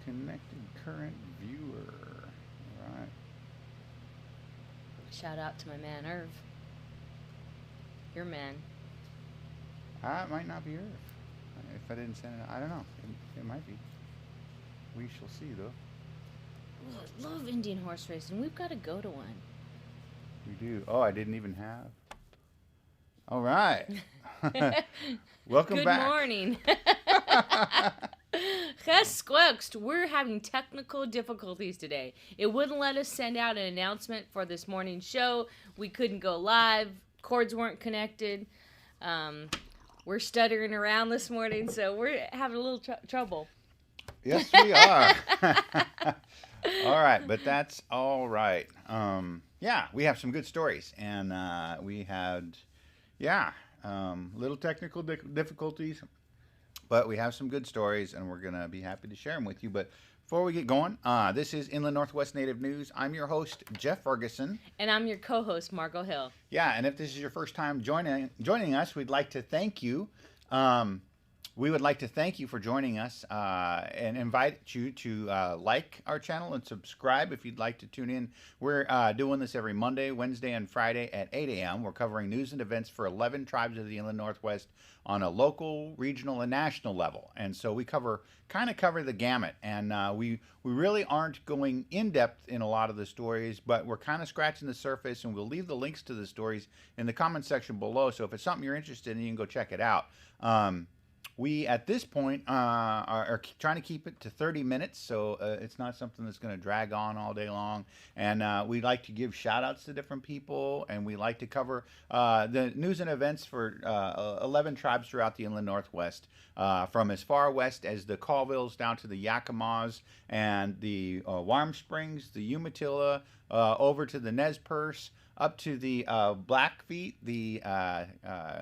connected current viewer. All right. Shout out to my man Irv. Your man. It might not be Earth. If I didn't send it, I don't know. It might be. We shall see, though. Love Indian horse racing. We've got to go to one. We do. Oh, I didn't even have. All right. Welcome Good back. Good morning. Gesquext, we're having technical difficulties today. It wouldn't let us send out an announcement for this morning's show. We couldn't go live. Cords weren't connected. We're stuttering around this morning, so we're having a little trouble. Yes, we are. All right, but that's all right. Yeah, we have some good stories, and we had, little technical difficulties, but we have some good stories, and we're going to be happy to share them with you. But before we get going, this is Inland Northwest Native News. I'm your host, Jeff Ferguson. And I'm your co-host, Margo Hill. Yeah, and if this is your first time joining us, we'd like to thank you. We would like to thank you for joining us and invite you to like our channel and subscribe if you'd like to tune in. We're doing this every Monday, Wednesday, and Friday at 8 a.m. We're covering news and events for 11 tribes of the Inland Northwest on a local, regional, and national level. And so we cover the gamut. And we really aren't going in-depth in a lot of the stories, but we're kind of scratching the surface, and we'll leave the links to the stories in the comment section below. So if it's something you're interested in, you can go check it out. We, at this point, are trying to keep it to 30 minutes, so it's not something that's going to drag on all day long. And we like to give shout-outs to different people, and we like to cover the news and events for 11 tribes throughout the Inland Northwest, from as far west as the Colvilles down to the Yakamas and the Warm Springs, the Umatilla, over to the Perce, up to the Blackfeet, the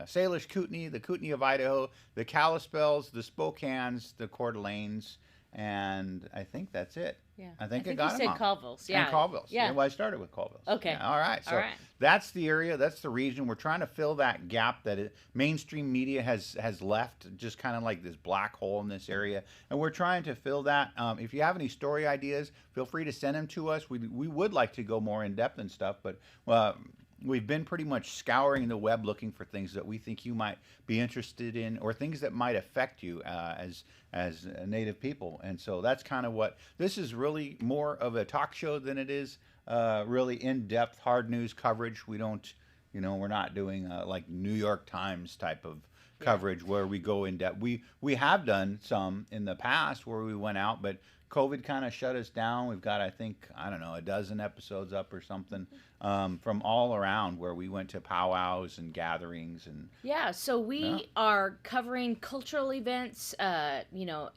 Salish Kootenai, the Kootenai of Idaho, the Kalispels, the Spokanes, the Coeur d'Alenes, and I think that's it. Yeah. I think you got said them all. Colvilles. Yeah. And Colvilles. Yeah. Well, I started with Colvilles. Okay. Yeah, all right. So that's the area, that's the region. We're trying to fill that gap that mainstream media has left, just kind of like this black hole in this area. And we're trying to fill that. If you have any story ideas, feel free to send them to us. We would like to go more in depth and stuff, but we've been pretty much scouring the web looking for things that we think you might be interested in, or things that might affect you as Native people. And so that's kind of what this is, really more of a talk show than it is really in-depth hard news coverage. We don't, we're not doing like New York Times type of coverage where we go in depth. We have done some in the past where we went out, but COVID kind of shut us down. We've got, I think, a dozen episodes up or something from all around where we went to powwows and gatherings. And so we are covering cultural events,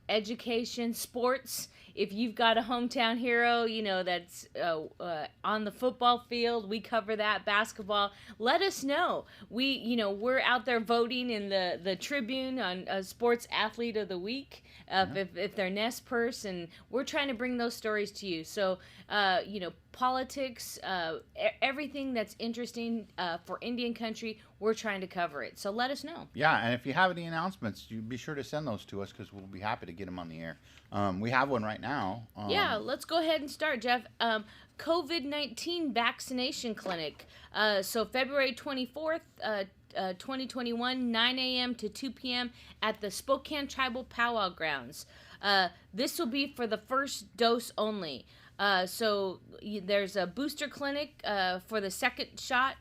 education, sports. If you've got a hometown hero, that's on the football field, we cover that. Basketball, let us know. We're out there voting in the Tribune on Sports Athlete of the Week. If they're Nez Perce, and we're trying to bring those stories to you. So, politics, everything that's interesting for Indian country, we're trying to cover it. So let us know. Yeah, and if you have any announcements, you be sure to send those to us, because we'll be happy to get them on the air. We have one right now. Let's go ahead and start, Jeff. COVID-19 vaccination clinic. So February 24th, 2021, 9 a.m. to 2 p.m. at the Spokane Tribal Powwow Grounds. This will be for the first dose only. So there's a booster clinic for the second shot,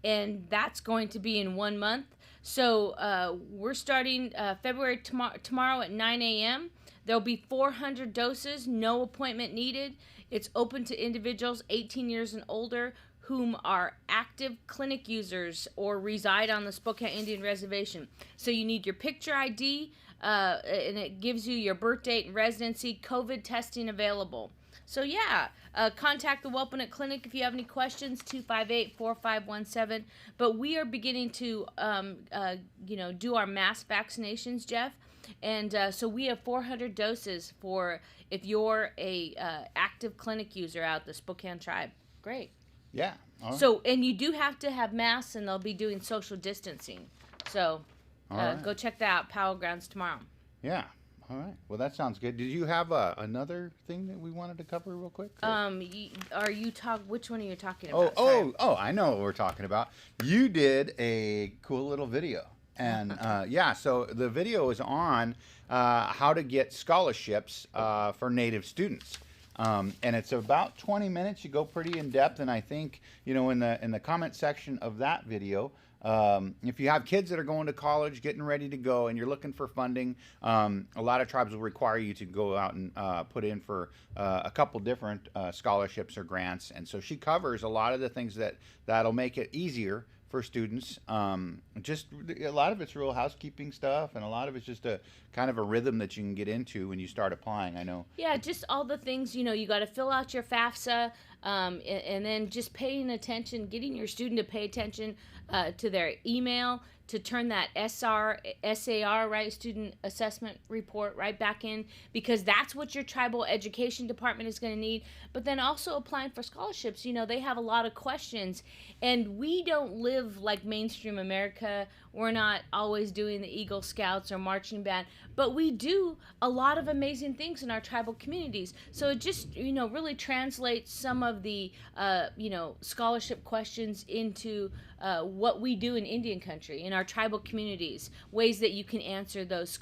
and that's going to be in 1 month. So we're starting February tomorrow at 9 a.m. There'll be 400 doses, no appointment needed. It's open to individuals 18 years and older whom are active clinic users or reside on the Spokane Indian Reservation. So you need your picture ID, and it gives you your birth date and residency, COVID testing available. So contact the Welpinut Clinic if you have any questions, 258-4517. But we are beginning to, do our mass vaccinations, Jeff. And so we have 400 doses for if you're a active clinic user out the Spokane tribe. Great. Yeah. All right. So, and you do have to have masks, and they'll be doing social distancing. So, go check that out, Powwow Grounds tomorrow. Yeah. All right. Well, that sounds good. Did you have another thing that we wanted to cover real quick? Or? Which one are you talking Oh, about? Sorry. I know what we're talking about. You did a cool little video. And yeah, so the video is on how to get scholarships for Native students. And it's about 20 minutes. You go pretty in depth, and I think, you know, in the comment section of that video, if you have kids that are going to college, getting ready to go, and you're looking for funding, a lot of tribes will require you to go out and put in for a couple different scholarships or grants. And so she covers a lot of the things that'll make it easier for students. Just a lot of it's real housekeeping stuff, and a lot of it's just a kind of a rhythm that you can get into when you start applying. I know. Yeah, just all the things, you know, you got to fill out your FAFSA, and then just paying attention, getting your student to pay attention to their email, to turn that SAR, right, student assessment report, right back in, because that's what your tribal education department is going to need. But then also applying for scholarships, you know, they have a lot of questions, and we don't live like mainstream America. We're not always doing the Eagle Scouts or marching band, but we do a lot of amazing things in our tribal communities. So it just, you know, really translates some of the, you know, scholarship questions into what we do in Indian country, in our tribal communities, ways that you can answer those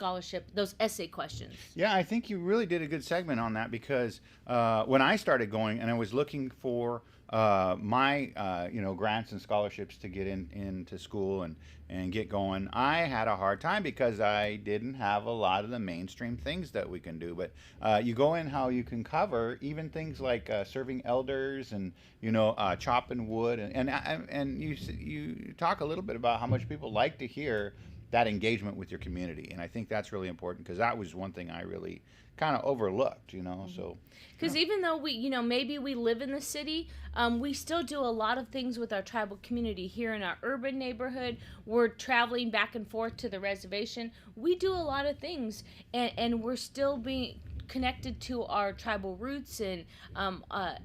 essay questions. Yeah, I think you really did a good segment on that, because when I started going and I was looking for my you know, grants and scholarships to get into school and get going, I had a hard time because I didn't have a lot of the mainstream things that we can do. But you go in how you can cover even things like serving elders and, you know, chopping wood, and you talk a little bit about how much people like to hear that engagement with your community, and I think that's really important, because that was one thing I really kind of overlooked, you know. So because even though we, you know, maybe we live in the city, we still do a lot of things with our tribal community here in our urban neighborhood. We're traveling back and forth to the reservation. We do a lot of things, and we're still being connected to our tribal roots and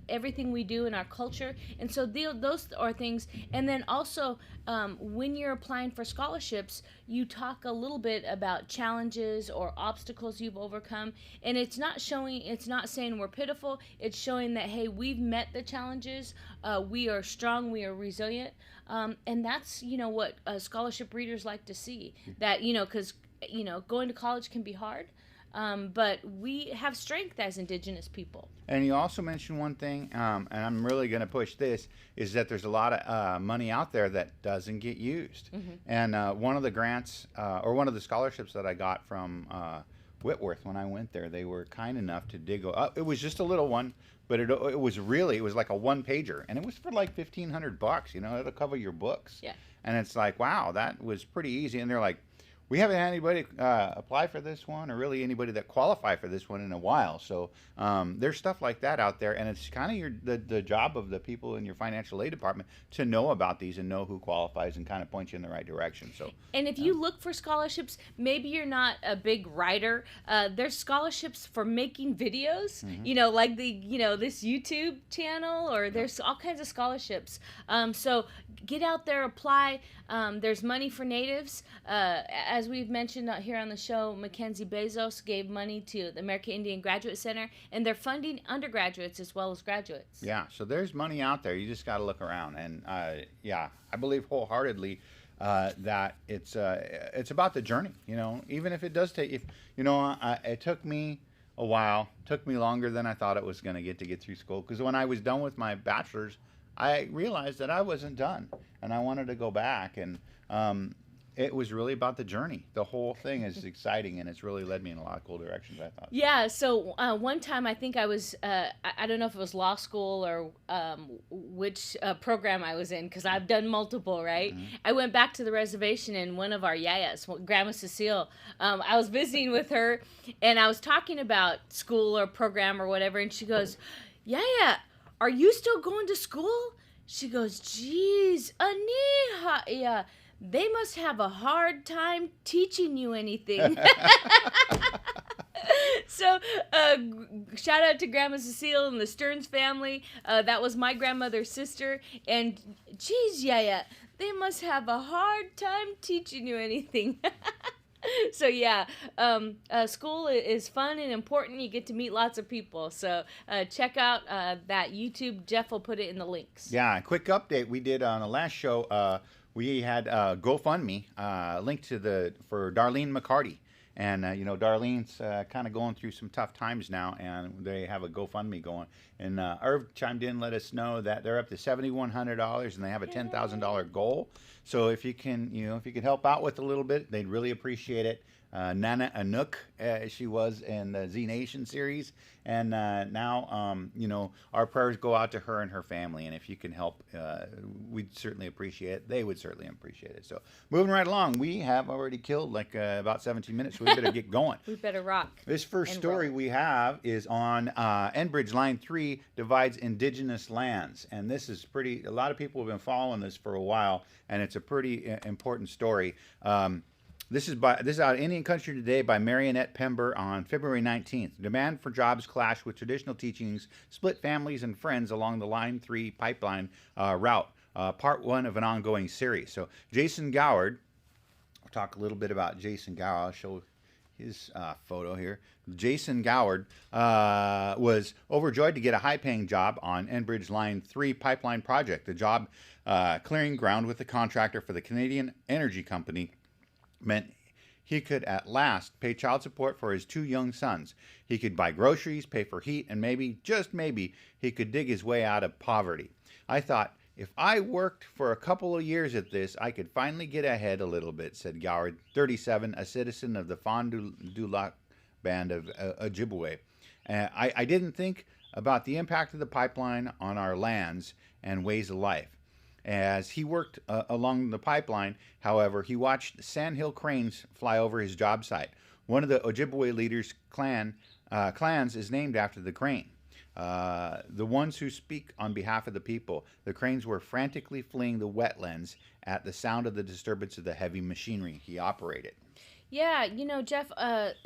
everything we do in our culture. And so those are things. And then also, when you're applying for scholarships, you talk a little bit about challenges or obstacles you've overcome. And it's not saying we're pitiful. It's showing that, hey, we've met the challenges. We are strong. We are resilient. And that's, you know, what scholarship readers like to see. That, you know, because, you know, going to college can be hard. But we have strength as Indigenous people. And you also mentioned one thing, and I'm really going to push this, is that there's a lot of money out there that doesn't get used. Mm-hmm. And one of the grants, or one of the scholarships that I got from Whitworth when I went there, they were kind enough to dig up. It was just a little one, but it was like a one-pager, and it was for like $1,500, you know, it'll cover your books. Yeah. And it's like, wow, that was pretty easy. And they're like, we haven't had anybody apply for this one, or really anybody that qualify for this one in a while. So there's stuff like that out there, and it's kind of the job of the people in your financial aid department to know about these and know who qualifies and kind of point you in the right direction. So, and if you look for scholarships, maybe you're not a big writer. There's scholarships for making videos. Mm-hmm. You know, like this YouTube channel, or there's all kinds of scholarships. So get out there, apply. There's money for natives. As we've mentioned here on the show, Mackenzie Bezos gave money to the American Indian Graduate Center, and they're funding undergraduates as well as graduates. Yeah, so there's money out there. You just got to look around. And yeah, I believe wholeheartedly that it's about the journey. You know, even if it does take, it took me a while, took me longer than I thought it was going to get through school. Because when I was done with my bachelor's, I realized that I wasn't done, and I wanted to go back. And it was really about the journey. The whole thing is exciting, and it's really led me in a lot of cool directions, I thought. Yeah, so one time I think I was, I don't know if it was law school or which program I was in, because I've done multiple, right? Mm-hmm. I went back to the reservation, and one of our yayas, Grandma Cecile, I was visiting with her, and I was talking about school or program or whatever, and she goes, Yaya, are you still going to school? She goes, geez, Aniha, yeah. They must have a hard time teaching you anything. So, shout out to Grandma Cecile and the Stearns family. That was my grandmother's sister. And, geez, Yaya, they must have a hard time teaching you anything. So yeah, school is fun and important. You get to meet lots of people. So check out that YouTube. Jeff will put it in the links. Yeah, a quick update we did on the last show. We had GoFundMe linked to for Darlene McCarty. And, Darlene's kind of going through some tough times now, and they have a GoFundMe going. And Irv chimed in, let us know that they're up to $7,100, and they have a $10,000 goal. So if you can, help out with a little bit, they'd really appreciate it. Nana Anook, she was in the Z Nation series, and now, our prayers go out to her and her family. And if you can help, we'd certainly appreciate it. They would certainly appreciate it. So moving right along, we have already killed about 17 minutes, so we better get going. We better rock. This first story we have is on Enbridge Line 3 divides Indigenous lands, and this is a lot of people have been following this for a while, and it's a pretty important story. This is out of Indian Country Today by Marionette Pember on February 19th. Demand for jobs clash with traditional teachings, split families and friends along the Line 3 pipeline route. Part 1 of an ongoing series. So Jason Goward, I'll talk a little bit about Jason Goward. I'll show his photo here. Jason Goward was overjoyed to get a high-paying job on Enbridge Line 3 pipeline project. The job clearing ground with the contractor for the Canadian Energy Company meant he could at last pay child support for his 2 young sons. He could buy groceries, pay for heat, and maybe, just maybe, he could dig his way out of poverty. I thought, if I worked for a couple of years at this, I could finally get ahead a little bit, said Goward, 37, a citizen of the Fond du Lac band of Ojibwe. I didn't think about the impact of the pipeline on our lands and ways of life. As he worked along the pipeline, however, he watched sandhill cranes fly over his job site. One of the Ojibwe leaders' clans is named after the crane. The ones who speak on behalf of the people. The cranes were frantically fleeing the wetlands at the sound of the disturbance of the heavy machinery he operated. Yeah, Jeff,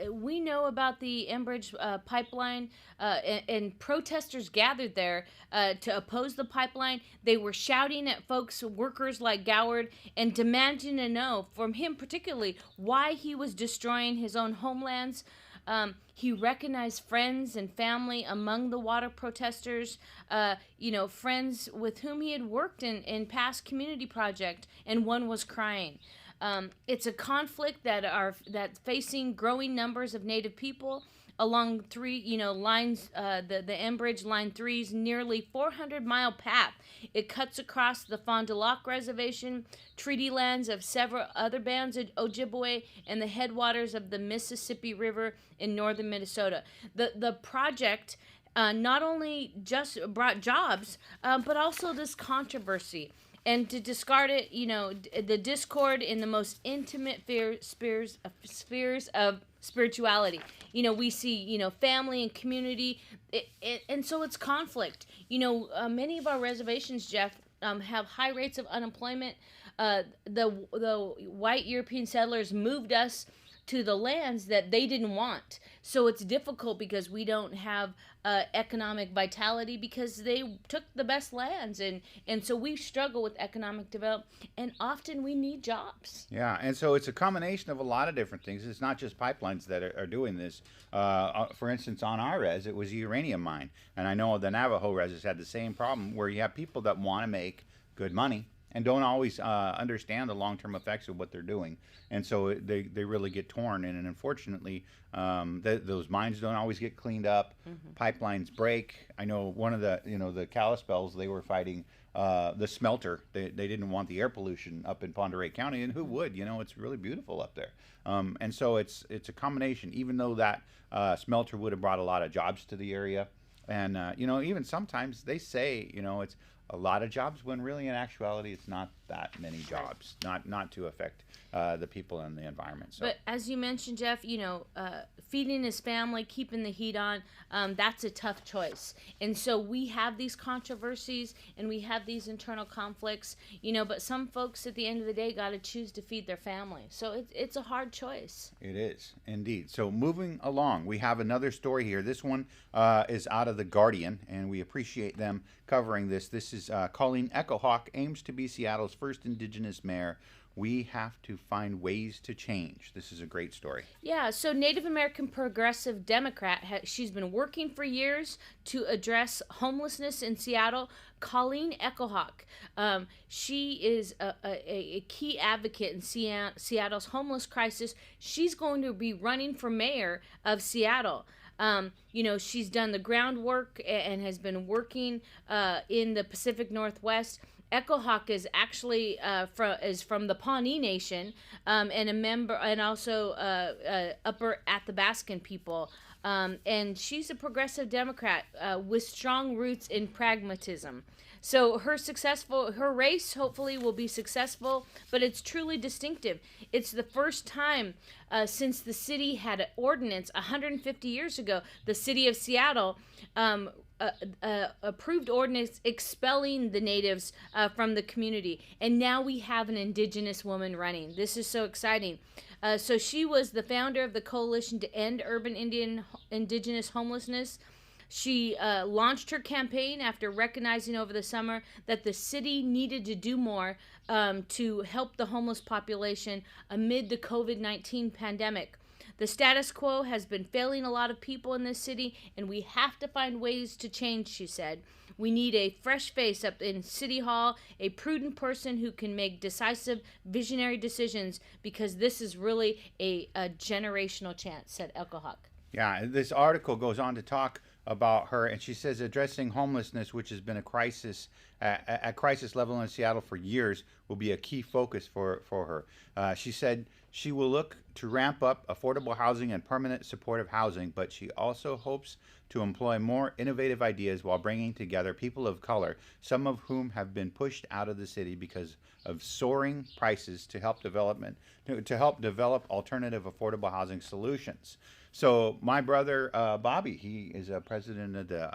we know about the Enbridge pipeline, and protesters gathered there to oppose the pipeline. They were shouting at workers like Goward, and demanding to know, from him particularly, why he was destroying his own homelands. He recognized friends and family among the water protesters, friends with whom he had worked in past community project, and one was crying. It's a conflict that's facing growing numbers of Native people along lines. The Enbridge Line 3's nearly 400-mile path. It cuts across the Fond du Lac Reservation, treaty lands of several other bands of Ojibwe, and the headwaters of the Mississippi River in northern Minnesota. The project not only just brought jobs, but also this controversy. And to discard it, the discord in the most intimate spheres of spirituality. We see, family and community, and so it's conflict. Many of our reservations, Jeff, have high rates of unemployment. The white European settlers moved us to the lands that they didn't want. So it's difficult because we don't have economic vitality because they took the best lands. And so we struggle with economic development, and often we need jobs. Yeah, and so it's a combination of a lot of different things. It's not just pipelines that are doing this. For instance, on our res, it was a uranium mine. And I know the Navajo res has had the same problem where you have people that want to make good money and don't always understand the long-term effects of what they're doing. And so they really get torn. And unfortunately, those mines don't always get cleaned up. Mm-hmm. Pipelines break. I know one of the Kalispels, they were fighting the smelter. They didn't want the air pollution up in Pend Oreille County, and who would? It's really beautiful up there. And so it's a combination, even though that smelter would have brought a lot of jobs to the area. And, even sometimes they say, it's a lot of jobs when really in actuality it's not that many jobs, not to affect the people and the environment. So. But as you mentioned, Jeff, feeding his family, keeping the heat on, that's a tough choice. And so we have these controversies and we have these internal conflicts, but some folks at the end of the day got to choose to feed their family. So it's a hard choice. It is, indeed. So moving along, we have another story here. This one is out of The Guardian, and we appreciate them covering this. This is Colleen Echohawk aims to be Seattle's first Indigenous mayor. we have to find ways to change. This is a great story. Yeah, so Native American Progressive Democrat, she's been working for years to address homelessness in Seattle. Colleen Echohawk, she is a key advocate in Seattle's homeless crisis. She's going to be running for mayor of Seattle. She's done the groundwork and has been working in the Pacific Northwest. Echohawk is actually from the Pawnee Nation, and a member, and also Upper Athabascan people. And she's a progressive Democrat with strong roots in pragmatism. So her race hopefully will be successful, but it's truly distinctive. It's the first time since the city had an ordinance 150 years ago. The city of Seattle approved ordinance expelling the natives from the community, and now we have an Indigenous woman running. This is so exciting. So she was the founder of the Coalition to End Urban Indigenous Homelessness. She launched her campaign after recognizing over the summer that the city needed to do more to help the homeless population amid the COVID-19 pandemic. The status quo has been failing a lot of people in this city, and we have to find ways to change, she said. We need a fresh face up in City Hall, a prudent person who can make decisive, visionary decisions, because this is really a generational chance, said Echohawk. Yeah, this article goes on to talk about her, and she says addressing homelessness, which has been a crisis at crisis level in Seattle for years, will be a key focus for her. She said she will look to ramp up affordable housing and permanent supportive housing, but she also hopes to employ more innovative ideas while bringing together people of color, some of whom have been pushed out of the city because of soaring prices, to help develop alternative affordable housing solutions. So my brother Bobby, he is a president of the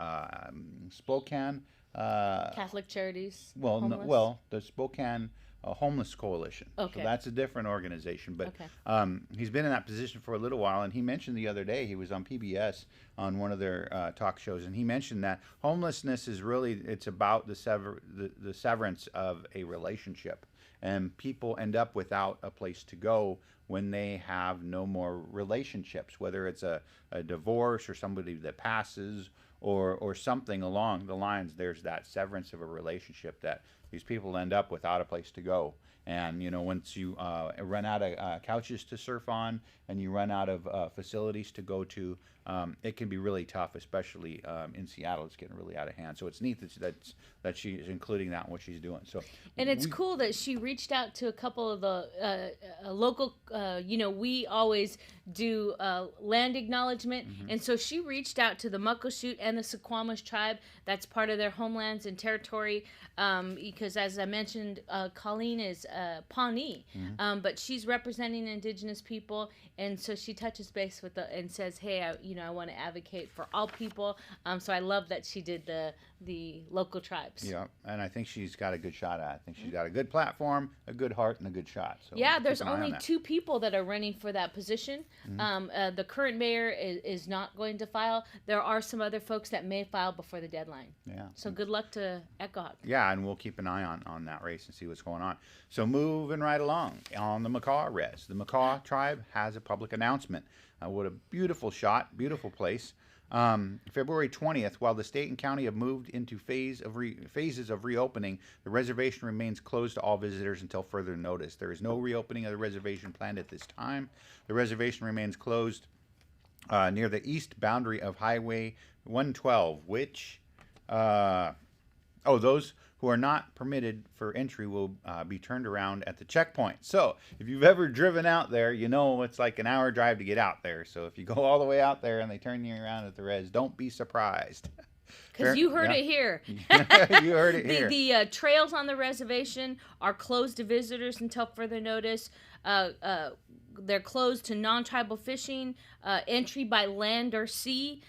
Spokane Catholic Charities. The Spokane Homeless Coalition. Okay. So that's a different organization, but okay. He's been in that position for a little while, and he mentioned the other day, he was on PBS on one of their talk shows, and he mentioned that homelessness is really, it's about the severance of a relationship, and people end up without a place to go when they have no more relationships, whether it's a divorce or somebody that passes or something along the lines. There's that severance of a relationship that these people end up without a place to go. And, once you run out of couches to surf on and you run out of facilities to go to, it can be really tough, especially in Seattle. It's getting really out of hand. So it's neat that she is including that in what she's doing. So, and it's cool that she reached out to a couple of the local, we always do land acknowledgement. Mm-hmm. And so she reached out to the Muckleshoot and the Suquamish tribe. That's part of their homelands and territory. Because as I mentioned, Colleen is Pawnee, mm-hmm. But she's representing Indigenous people, and so she touches base with and says, "Hey, I want to advocate for all people." So I love that she did the local tribes. Yeah, and I think she's got a good shot at it. I think she's got a good platform, a good heart, and a good shot. So yeah, there's only 2 people that are running for that position. Mm-hmm. The current mayor is not going to file. There are some other folks that may file before the deadline. Yeah. So good luck to Echohawk. Yeah, and we'll keep an eye on that race and see what's going on. So moving right along on the Makah res. The Makah tribe has a public announcement. What a beautiful shot, beautiful place. February 20th, while the state and county have moved into phases of reopening, the reservation remains closed to all visitors until further notice. There is no reopening of the reservation planned at this time. The reservation remains closed near the east boundary of Highway 112, which those who are not permitted for entry will be turned around at the checkpoint. So if you've ever driven out there, it's like an hour drive to get out there. So if you go all the way out there and they turn you around at the res, don't be surprised. Because you heard it here. You heard it here. The trails on the reservation are closed to visitors until further notice. They're closed to non-tribal fishing. Entry by land or sea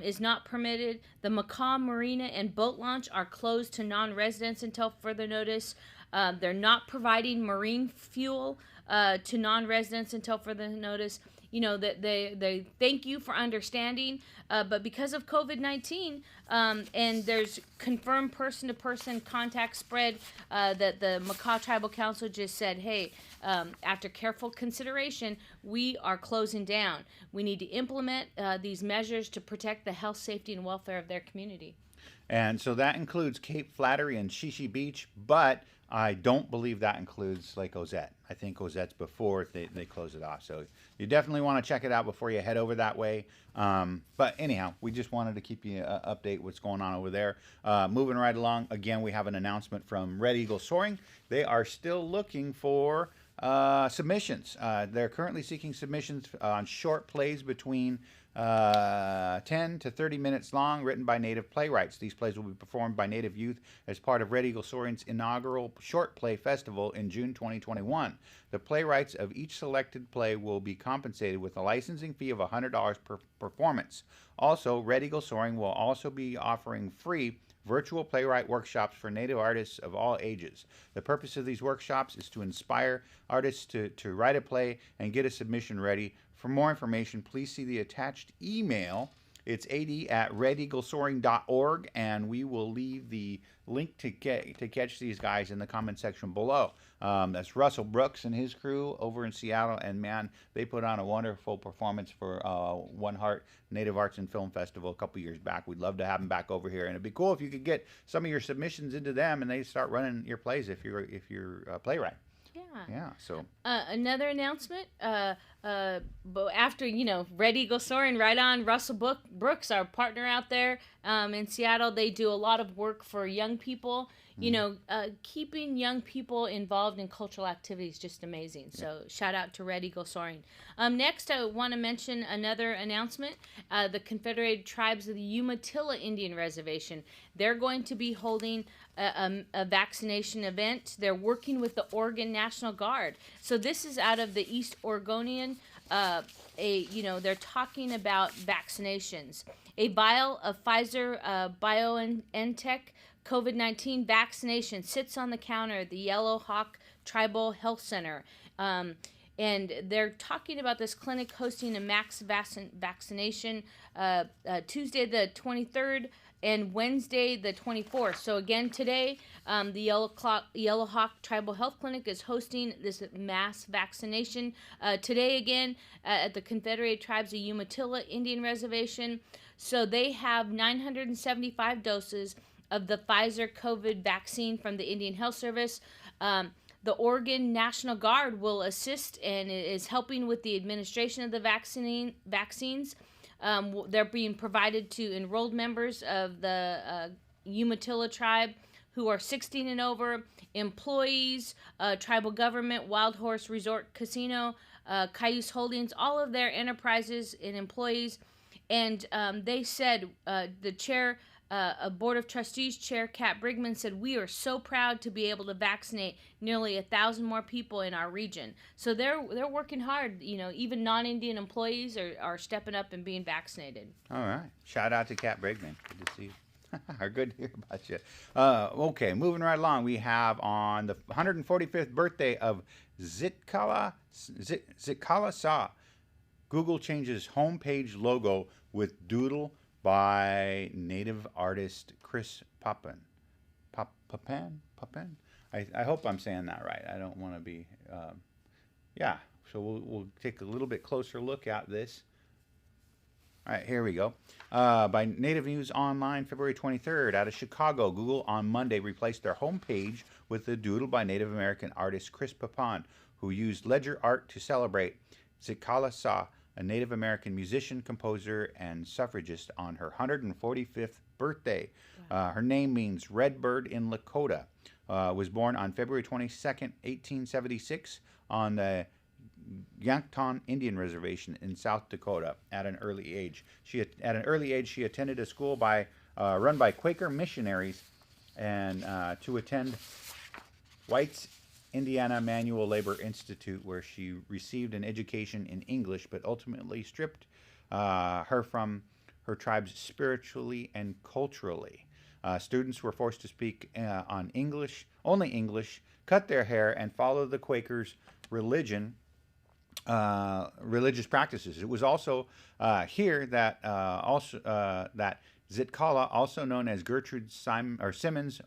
is not permitted. The Makah Marina and boat launch are closed to non-residents until further notice. They're not providing marine fuel to non-residents until further notice. that they thank you for understanding, but because of COVID-19, and there's confirmed person-to-person contact spread, that the Makah Tribal Council just said, hey, after careful consideration, we are closing down. We need to implement these measures to protect the health, safety, and welfare of their community. And so that includes Cape Flattery and Shishi Beach, but I don't believe that includes Lake Ozette. I think Ozette's before they close it off. So you definitely want to check it out before you head over that way. But anyhow, we just wanted to keep you update what's going on over there. Moving right along, again, we have an announcement from Red Eagle Soaring. They are still looking for submissions. They're currently seeking submissions on short plays between 10 to 30 minutes long, written by Native playwrights. These plays will be performed by Native youth as part of Red Eagle Soaring's inaugural Short Play Festival in June 2021. The playwrights of each selected play will be compensated with a licensing fee of $100 per performance. Also, Red Eagle Soaring will also be offering free virtual playwright workshops for Native artists of all ages. The purpose of these workshops is to inspire artists to write a play and get a submission ready. For more information, please see the attached email. It's ad@redeaglesoaring.org, and we will leave the link to catch these guys in the comment section below. That's Russell Brooks and his crew over in Seattle, and man, they put on a wonderful performance for One Heart Native Arts and Film Festival a couple years back. We'd love to have them back over here, and it'd be cool if you could get some of your submissions into them, and they start running your plays if you're a playwright. Yeah. So another announcement. But after Red Eagle Soaring, right on. Russell Brooks, our partner out there in Seattle, they do a lot of work for young people. Keeping young people involved in cultural activities, just amazing. So shout out to Red Eagle Soaring. Next, I want to mention another announcement. The Confederated Tribes of the Umatilla Indian Reservation. They're going to be holding a vaccination event. They're working with the Oregon National Guard. So this is out of the East Oregonian. They're talking about vaccinations. A vial of Pfizer BioNTech COVID-19 vaccination sits on the counter at the Yellow Hawk Tribal Health Center. And they're talking about this clinic hosting a max vaccination Tuesday the 23rd and Wednesday the 24th. So again, today, the Yellow Hawk Tribal Health Clinic is hosting this mass vaccination. Today again at the Confederated Tribes of Umatilla Indian Reservation. So they have 975 doses of the Pfizer COVID vaccine from the Indian Health Service. The Oregon National Guard will assist and is helping with the administration of the vaccines. They're being provided to enrolled members of the Umatilla tribe who are 16 and over, employees, tribal government, Wild Horse Resort Casino, Cayuse Holdings, all of their enterprises and employees. And they said, the chair, a Board of Trustees Chair, Kat Brigman, said, we are so proud to be able to vaccinate nearly 1,000 more people in our region. So they're working hard. Even non-Indian employees are stepping up and being vaccinated. all right. Shout out to Kat Brigman. Good to see you. Good to hear about you. Okay, moving right along. We have on the 145th birthday of Zitkala Sa. Google changes homepage logo with doodle by Native artist Chris Papan. Papan? I hope I'm saying that right. I don't want to be... so we'll take a little bit closer look at this. All right, here we go. By Native News Online, February 23rd, out of Chicago, Google on Monday replaced their homepage with a doodle by Native American artist Chris Papan, who used ledger art to celebrate Zitkala Sa, a Native American musician, composer, and suffragist on her 145th birthday. Wow. Her name means red bird in Lakota. Was born on February 22nd, 1876 on the Yankton Indian Reservation in South Dakota at an early age. She attended a school run by Quaker missionaries and to attend White's Indiana Manual Labor Institute, where she received an education in English, but ultimately stripped her from her tribes spiritually and culturally. Students were forced to speak on only English, cut their hair, and follow the Quakers' religion religious practices. It was also here that that Zitkala, also known as Gertrude Simmons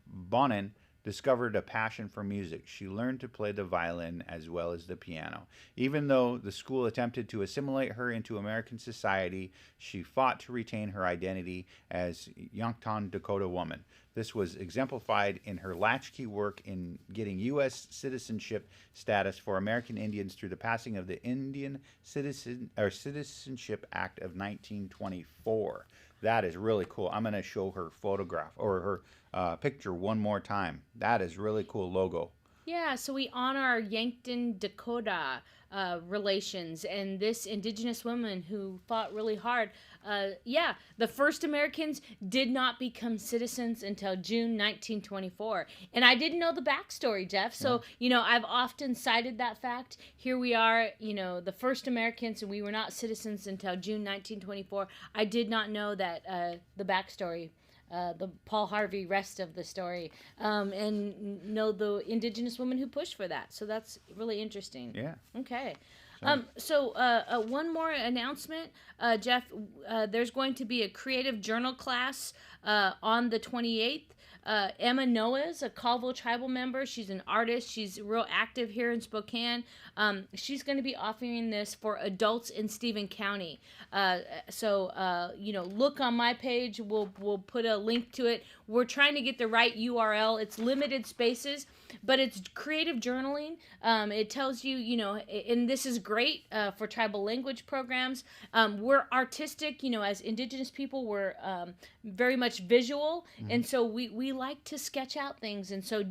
Bonin, discovered a passion for music. She learned to play the violin as well as the piano. Even though the school attempted to assimilate her into American society, she fought to retain her identity as Yankton Dakota woman. This was exemplified in her latchkey work in getting U.S. citizenship status for American Indians through the passing of the Indian Citizenship Act of 1924. That is really cool. I'm going to show her photograph or her picture one more time. That is really cool logo. Yeah, so we honor our Yankton Dakota relations and this Indigenous woman who fought really hard. Yeah, the first Americans did not become citizens until June 1924. And I didn't know the backstory, Jeff. So, I've often cited that fact. Here we are, the first Americans, and we were not citizens until June 1924. I did not know that the backstory. The Paul Harvey rest of the story, and know the Indigenous woman who pushed for that. So that's really interesting. Yeah. Okay. So one more announcement, Jeff. There's going to be a creative journal class on the 28th. Emma Noah is a Colville tribal member. She's an artist. She's real active here in Spokane. She's going to be offering this for adults in Stephen County. So look on my page. We'll put a link to it. We're trying to get the right URL. It's limited spaces, but it's creative journaling. It tells you, and this is great for tribal language programs. We're artistic, as Indigenous people, we're very much visual, and so we like to sketch out things. And so,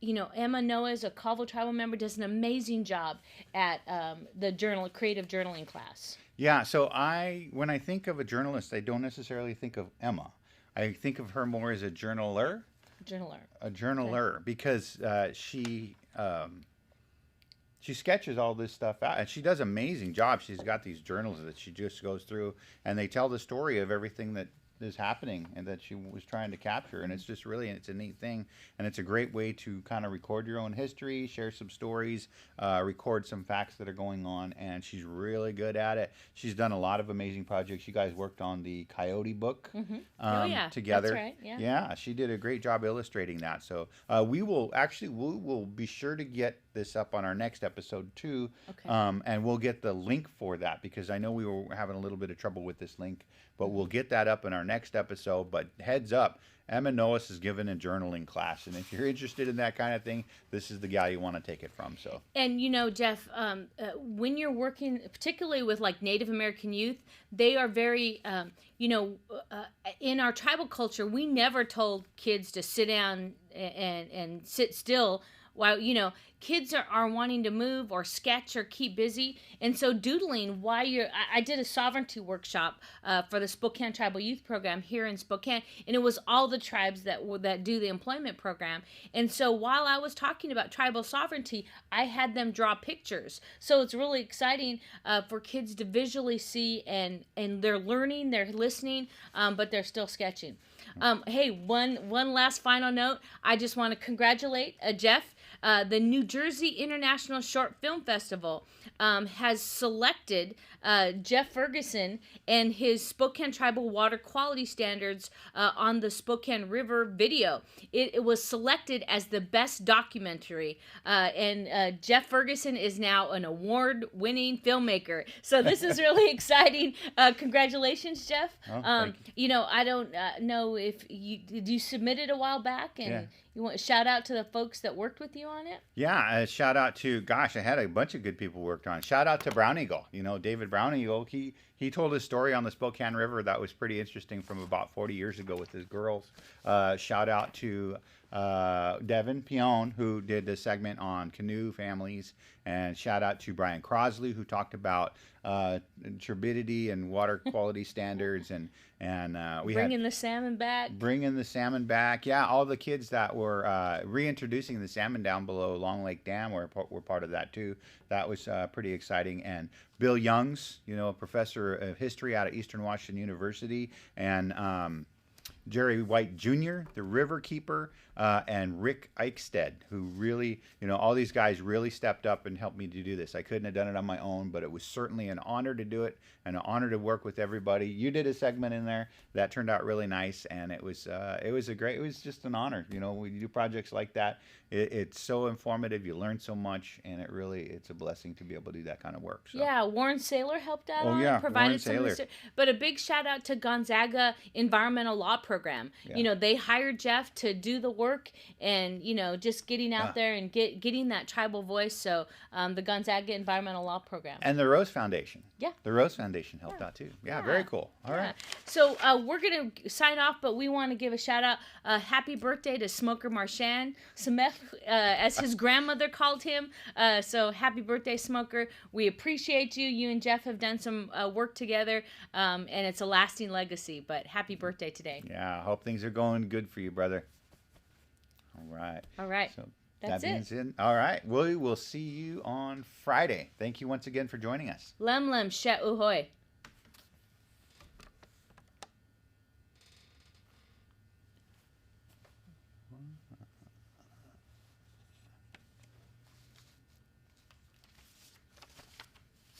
Emma Noah, is a Colville tribal member, does an amazing job at the creative journaling class. Yeah, so when I think of a journalist, I don't necessarily think of Emma. I think of her more as a journaler. A journaler, okay. Because she sketches all this stuff out, and she does an amazing job. She's got these journals that she just goes through, and they tell the story of everything that is happening and that she was trying to capture. And it's just it's a neat thing, and it's a great way to kind of record your own history, share some stories, record some facts that are going on, and she's really good at it. She's done a lot of amazing projects. You guys worked on the Coyote book together. That's right. Yeah, she did a great job illustrating that. So we will be sure to get this up on our next episode too. Okay. And we'll get the link for that, because I know we were having a little bit of trouble with this link, but we'll get that up in our next episode. But heads up, Emma Noah is given a journaling class, and if you're interested in that kind of thing, this is the guy you want to take it from. So, and Jeff, when you're working, particularly with like Native American youth, they are very, in our tribal culture, we never told kids to sit down and sit still. While kids are wanting to move or sketch or keep busy, and so doodling while I did a sovereignty workshop for the Spokane Tribal Youth Program here in Spokane, and it was all the tribes that do the employment program. And so while I was talking about tribal sovereignty, I had them draw pictures. So it's really exciting for kids to visually see, and they're learning, they're listening, but they're still sketching. Hey, one last final note. I just want to congratulate Jeff. The New Jersey International Short Film Festival has selected Jeff Ferguson and his Spokane Tribal Water Quality Standards on the Spokane River video. It was selected as the best documentary, and Jeff Ferguson is now an award-winning filmmaker. So this is really exciting. Congratulations, Jeff. Oh, I don't know if did you submit it a while back, and yeah. You want to shout out to the folks that worked with you on it? Yeah, shout out to, I had a bunch of good people worked on it. Shout out to Brown Eagle, David Brown Eagle. He told his story on the Spokane River that was pretty interesting from about 40 years ago with his girls. Shout out to Devin Pion, who did the segment on canoe families, and shout out to Brian Crosley, who talked about turbidity and water quality standards, and we bringing the salmon back. Yeah, all the kids that were reintroducing the salmon down below Long Lake Dam were part of that too. That was pretty exciting. And Bill Youngs, a professor of history out of Eastern Washington University, and Jerry White Jr., the river keeper, and Rick Eichstead, who really, all these guys really stepped up and helped me to do this. I couldn't have done it on my own, but it was certainly an honor to do it and an honor to work with everybody. You did a segment in there that turned out really nice, and it was just an honor. When you do projects like that, it's so informative. You learn so much, and it's a blessing to be able to do that kind of work. So. Yeah, Warren Saylor helped out provided some research. But a big shout out to Gonzaga Environmental Law Program. Yeah. They hired Jeff to do the work, and just getting out there and getting that tribal voice. So the Gonzaga Environmental Law Program and the Rose Foundation. Yeah, the Rose Foundation helped out too. Yeah, very cool. All right. So we're gonna sign off, but we want to give a shout out. Happy birthday to Smoker Marchand, Samech, as his grandmother called him. So happy birthday, Smoker. We appreciate you. You and Jeff have done some work together, and it's a lasting legacy. But happy birthday today. Yeah, I hope things are going good for you, brother. All right. All right. So that's it. All right. We will see you on Friday. Thank you once again for joining us. Lem Lem Shet Uhoy.